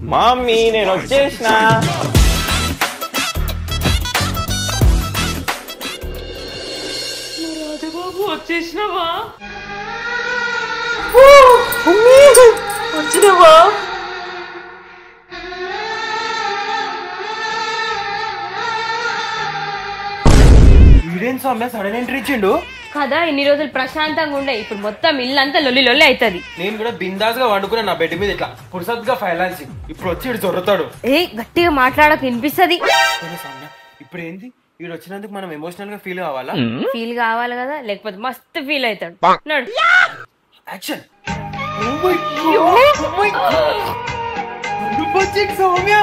Mummy నేను వచ్చేసిన. రాజబాబు వచ్చేసినవా? వచ్చినవా? వీడేం సౌమ్య సడన్ ఎంట్రీ ఇచ్చిండు కదా. ఇన్ని రోజులు ప్రశాంతంగా ఉండే, ఇప్పుడు మొత్తం ఇల్లంతా లొల్లి లొల్లి అవుతుంది. నేను కూడా బిందాస్ గా వండుకున్నా నా బెడ్ మీద ఇట్లా పురుసత్గా ఫైనాన్సింగ్. ఇప్పుడు వచ్చి ఇటు చొర్రతాడు. గట్టిగా మాట్లాడక వినిపిస్తుంది. సౌమ్య ఇప్పుడు ఏంది వీడు వచ్చినందుకు మనం ఎమోషనల్ గా ఫీల్ కావాలా? ఫీల్ కావాలి కదా, లేకపోతే మస్తు ఫీల్ అవుతాడు. నడు యాక్షన్. సౌమ్య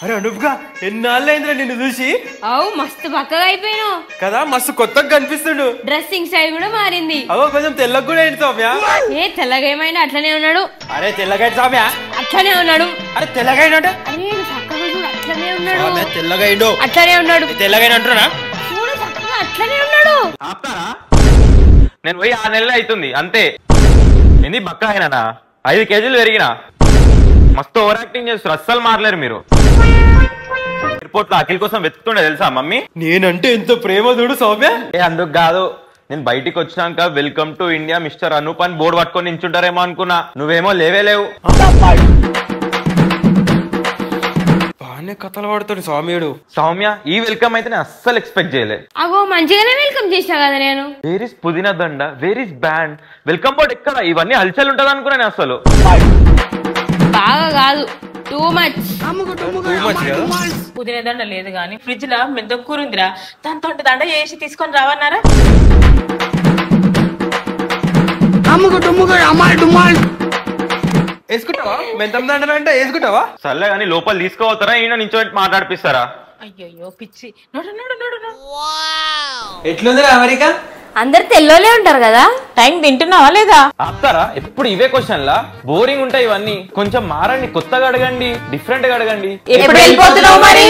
అరే అనుప్గా ఎన్నాళ్ళైందిరా నిన్ను చూసి. అవు మస్తు బక్కగా అయిపోయాను కదా, మస్తు కొత్తగా కనిపిస్తుండు. డ్రెస్సింగ్ స్టైల్ కూడా మారింది. అవో కొంచెం తెల్లగా కూడా ఏంటి సౌమ్య? తెల్లగా ఏమైనా అట్లనే ఉన్నాడు. అరే తెల్లగా సౌమ్య అట్లనే ఉన్నాడు. అరే తెల్లగా అరే చక్కగా చూడు, అట్లనే ఉన్నాడు. తెల్లగా అట్లనే ఉన్నాడు. తెల్లగా అంటున్నా చూడు, చక్కగా అట్లనే ఉన్నాడు. ఆపుతారా? నేను పోయి 6 నెలలు అవుతుంది అంతే. ఏంది బక్క అయినా 5 కేజీలు పెరిగినా. మస్తు ఓవర్ యాక్టింగ్ చేస్తారు, అస్సలు మారలేరు మీరు. ఎయిర్పోర్ట్ లో అఖిల్ కోసం వెతుకుతుండే తెలుసా మమ్మీ? నేనంటే ఎంత ప్రేమ చూడు సౌమ్య. అందుకు కాదు, నేను బయటికి వచ్చినాక welcome to India mister Anoop అని బోర్డు పట్టుకొని నించుంటారేమో అనుకున్నా. నువ్వేమో లేవు. బాగానే కథలు పడుతుంది సౌమ్యుడు. సౌమ్య ఈ వెల్కమ్ అయితే నేను అస్సలు ఎక్స్పెక్ట్ చేయలే. అగో మంచిగానే వెల్కమ్ చేసా కదా నేను. వేర్ ఇస్ పుదీనా దండ, where is band, welcome board ఎక్కడ? ఇవన్నీ హల్చల్ ఉంటది అనుకున్నాను అసలు. బాగా కాదు, టూ మచ్. పుదీనా దండ లేదు గాని ఫ్రిడ్జ్ లో మెంతం కూర ఉందిరా, దాంతో దండ చేసి తీసుకొని రావన్నారా? వేసుకుంటావా? మెంతం దండ అంటే వేసుకుంటావా? సర్లే కానీ లోపల తీసుకోవతారా ఈయన నించో మాట్లాడిపిస్తారా? అయ్యో పిచ్చి. Node node node. ఎట్లుంది అమెరికా? అందరు తెల్లోలే ఉంటారు కదా. టైం తింటున్నావా లేదా? ఆపుతారా? ఎప్పుడు ఇవే క్వశ్చన్లా? బోరింగ్ ఉంటాయి ఇవన్నీ. కొంచెం మారండి, కొత్తగా అడగండి, డిఫరెంట్ గా అడగండి. ఎప్పుడు వెళ్ళిపోతున్నావు మరి?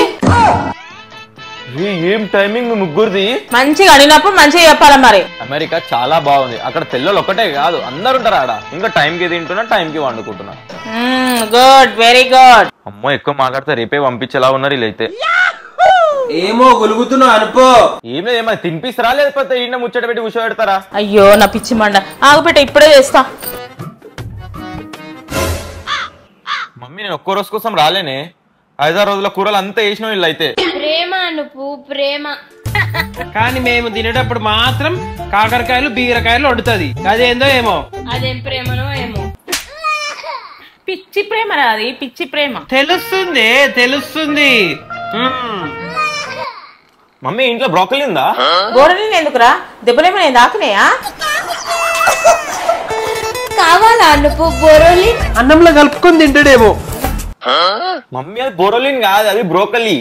ఏం టైమింగ్ ముగ్గురిది. మంచిగా అడిగినప్పుడు మంచిగా చెప్పాలా మరి. అమెరికా చాలా బాగుంది. అక్కడ తెల్లలు ఒకటే కాదు, అందరు ఉంటారు ఆడ. ఇంకా టైం కి తింటున్నా, టైం కి వండుకుంటున్నా. Good, very good. అమ్మో ఎక్కువ మాట్లాడితే రేపే పంపించేలా ఉన్నారు వీళ్ళైతే. ఏమో గొలుగుతున్నావు అనుకో. ఏమో ఏమైనా తినిపిస్తారా లేకపోతే ఈయన ముచ్చట పెట్టి కూర్చోబెడతారా? అయ్యో నా పిచ్చి మండ, ఆగుపెట్ట ఇప్పుడే చేస్తా. మమ్మీ నేను ఒక్క రోజు కోసం రాలేనే. 5-6 రోజుల కూరలు అంతా వేసిన వీళ్ళు అయితే. ప్రేమ అనుపు, ప్రేమ. కానీ మేము తినేటప్పుడు మాత్రం కాకరకాయలు బీరకాయలు వండుతుంది. అదేందో ఏమో. అదేం ప్రేమనో ఏమో. పిచ్చి ప్రేమ రాది, పిచ్చి ప్రేమ. తెలుస్తుంది తెలుస్తుంది. మమ్మీ ఇంట్లో బ్రోకలీ ఉందా? గోడని ఎందుకురా? దెబ్బలేమో నేను దాకినాయా? కావాలా అనుపు? బోరోలి అన్నంలో కలుపుకొని తింటాడేమో. మమ్మీ అది బోరోలిన్ కాదు, అది బ్రోకలీ.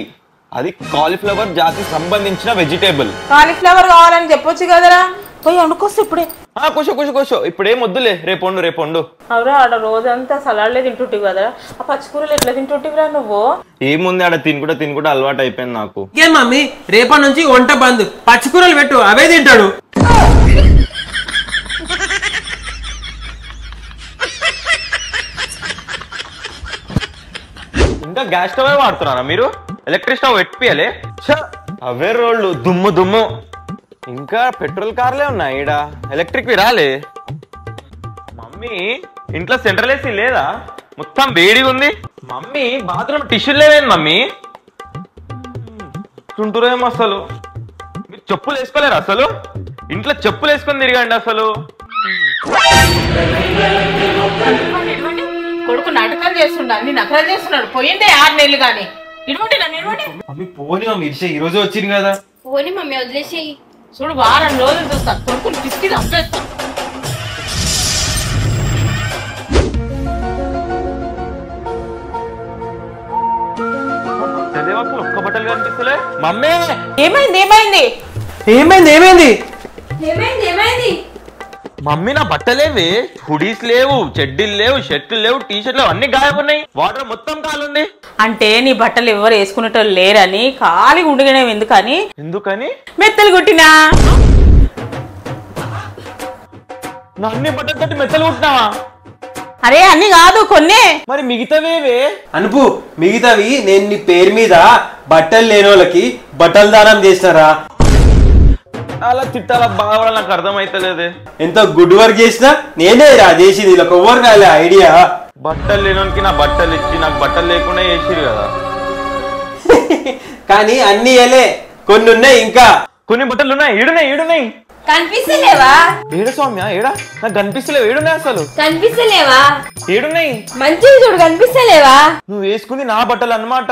అది కాలీఫ్లవర్ జాతికి సంబంధించిన వెజిటేబుల్. కాలీఫ్లవర్ కావాలని చెప్పొచ్చు కదరా, పోయి వండుకొస్తా ఇప్పుడే. కూర్చో ఇప్పుడేం వద్దులే, రేపొండు రేపొండు. అవురా, ఆడ రోజంతా సలాడ్లే తింటుంటివి కదరా, ఆ పచ్చికూరలు ఎట్లా తింటుంటివిరా నువ్వు? ఏముంది ఆడ తినుకుంటా అలవాటు అయిపోయింది నాకు. ఏం మమ్మీ రేపటి నుంచి వంట బంద్, పచ్చికూరలు పెట్టు, అవే తింటాడు. ఇంకా గ్యాస్ స్టవ్ వాడుతున్నారా మీరు? Electric stove పెట్టియాలే. అవే రోళ్ళు దుమ్ము. ఇంకా పెట్రోల్ కార్లే ఉన్నాయి ఈడ, ఎలక్ట్రిక్ రాలే. మమ్మీ ఇంట్లో సెంట్రల్ ఏసీ లేదా? మొత్తం వేడిగా ఉంది. మమ్మీ బాత్రూమ్ టిష్యూ లేవేంది మమ్మీ? చుంటురేమో అసలు. మీరు చెప్పులు వేసుకోలేరు అసలు? ఇంట్లో చెప్పులు వేసుకొని తిరగండి అసలు. కొడుకు నాటకాలు చేస్తుండ, నీ నకరాలు చేస్తున్నాడు. పోయిందే 6 నెలలు గాని. ఇటువంటి మమ్మీ పోనీ మమ్మీ ఈ రోజు వచ్చింది కదా. పోనీ మమ్మీ వదిలేసేయి. చూడు వారం రోజులు చూస్తా, కొడుకుని పిసికి చంపేస్తా. ఒక్క బట్టలు కనిపిస్తలే. మమ్మీ ఏమైంది? మమ్మీ నా బట్టలేవి, హుడీస్ లేవు, చెడ్డీలు లేవు, షర్ట్లు లేవు, టీ షర్ట్లు అన్ని గాయబున్నాయి. వాటర్ మొత్తం కాలుంది. అంటే నీ బట్టలు ఎవరు వేసుకునేటోళ్ళు లేరని ఖాళీ ఉండగానే. ఎందుకని మెత్తలు కుట్టినా. నా అన్ని బట్టలు కట్టి మెత్తలు కుట్టినావా? అరే అన్ని కాదు కొన్నే. మరి మిగతావేవే? అనుపు మిగతావి నేను నీ పేరు మీద బట్టలు లేని వాళ్ళకి బట్టలు దానం చేసినారా. అలా తిట్టాలా బాగా నాకు అర్థమైతలేదే. ఎంతో గుడ్ వర్క్ చేసినా నేనే రా చేసింది, ఇలా కొవ్వరు కాలే ఐడియా. బట్టలు లేనోనికి నా బట్టలు ఇచ్చి నాకు బట్టలు లేకుండా చేసిరు కదా. కానీ అన్ని ఏలే, కొన్ని ఉన్నాయి ఇంకా. కొన్ని బట్టలు ఉన్నాయి, ఏడున్నాయి కనిపిస్తలేవా? ఏడు సౌమ్య ఏడా? నాకు కనిపిస్తలేవు. ఏడున్నాయి అసలు? కనిపిస్తలేవా? ఏడున్నాయి? మంచిగా చూడు, కనిపిస్తలేవా? నువ్వు వేసుకుంది నా బట్టలు అన్నమాట.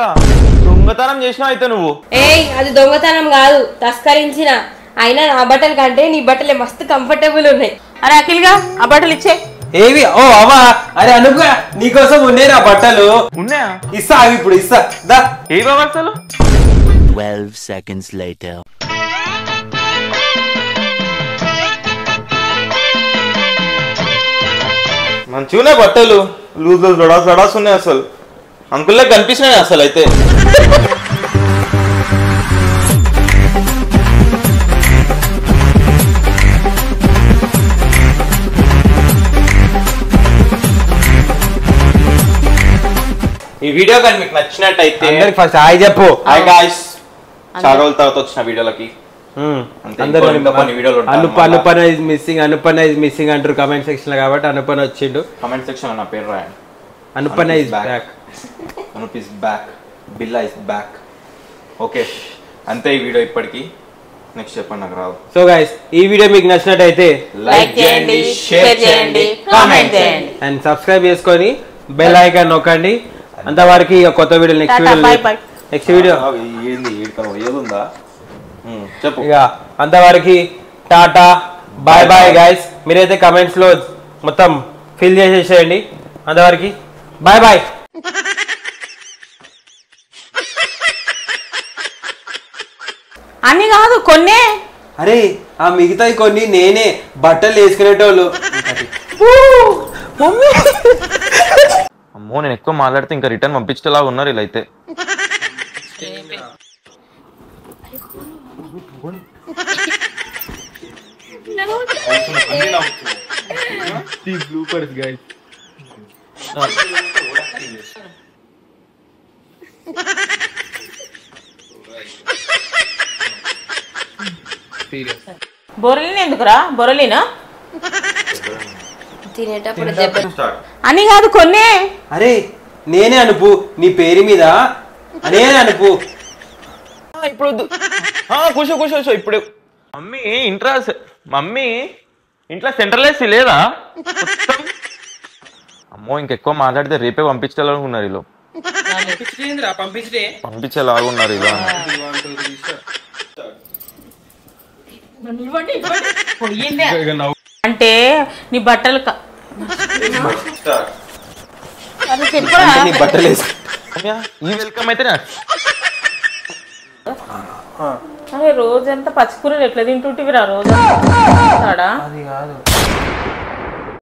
దొంగతనం చేసినావు అయితే నువ్వు. ఏయ్ అది దొంగతనం కాదు, తస్కరించిన. అయినా నా బట్టల కంటే నీ బట్టలే మస్తు కంఫర్టబుల్ ఉన్నాయి. అరే అఖిల్ గా ఆ బట్టలు ఇచ్చే. ఏవి? ఓ అవా, అరే అనుగా నీకోసం ఉన్నాయి నా బట్టలు. ఉన్నాయా? ఇస్తా, అవి ఇప్పుడు ఇస్తా దా. ఏ బాబా అసలు? 12 seconds later. మంచిగా బట్టలు లూజ్ లడాస్ ఉన్నాయి అసలు. అంకుల్లా కనిపిస్తున్నాయి అసలు అయితే. ఈ వీడియో కానీ మీకు నచ్చినట్టయితే అందరికి ఫస్ట్ హాయ్ చెప్పు. Hi guys. చాలా రోజుల తర్వాత వచ్చిన వీడియోలకి అనుపన ఇస్ మిస్సింగ్ అంటారు కమెంట్ సెక్షన్ లో, కాబట్టి అనుపన వచ్చిండు. కమెంట్ సెక్షన్ నా పేరు రాయండి. Anupana is back. Anup is back. Billa is back. Okay అంతే ఈ వీడియో ఇప్పటికి. నెక్స్ట్ చెప్పండి నాకు రావు. సో గైస్ ఈ వీడియో మీకు నచ్చినట్టయితే లైక్ చేయండి, షేర్ చేయండి, కామెంట్ చేయండి అండ్ సబ్స్క్రైబ్ చేసుకొని బెల్ ఐకాన్ నొక్కండి. అంతవరకు ఇక కొత్త వీడియో నెక్స్ట్ వీడియో ఏదుందా చెప్పు. ఇక అంతవరకు టాటా బాయ్ బాయ్ గైస్. మీరైతే కమెంట్స్ లో మొత్తం ఫిల్ చేసేసేయండి. అంతవరకు బాయ్ బాయ్. అన్ని కాదు కొన్నే. అరే ఆ మిగతాయి కొన్ని నేనే బట్టలు వేసుకునేటోళ్ళు. అమ్మో నేను ఎక్కువ మాట్లాడితే ఇంకా రిటర్న్ పంపించేలాగా ఉన్నారు ఇలా అయితే. బొరలిన ఎందుకురా? బొరలినా తినేటప్పుడు అని కాదు కొన్నే. అరే నేనే అనుపు నీ పేరు మీద నేనే అనుపు. ఇప్పుడు కూర్చో ఇప్పుడు. మమ్మీ ఇంట్లో సెంట్రల్ ఏసీ లేదా? అమ్మో ఇంకెక్కువ మాట్లాడితే రేపే పంపించాలనుకున్నారు వీళ్ళు. పంపించేలాగున్నారు ఇలా. అంటే నీ బట్టలు నీ బట్టలు వేసు. ఈ వెల్కమ్ అయితే అరే రోజంతా పచ్చికూరలు ఎట్లా తింటుంటివిరా రోజు? అది కాదు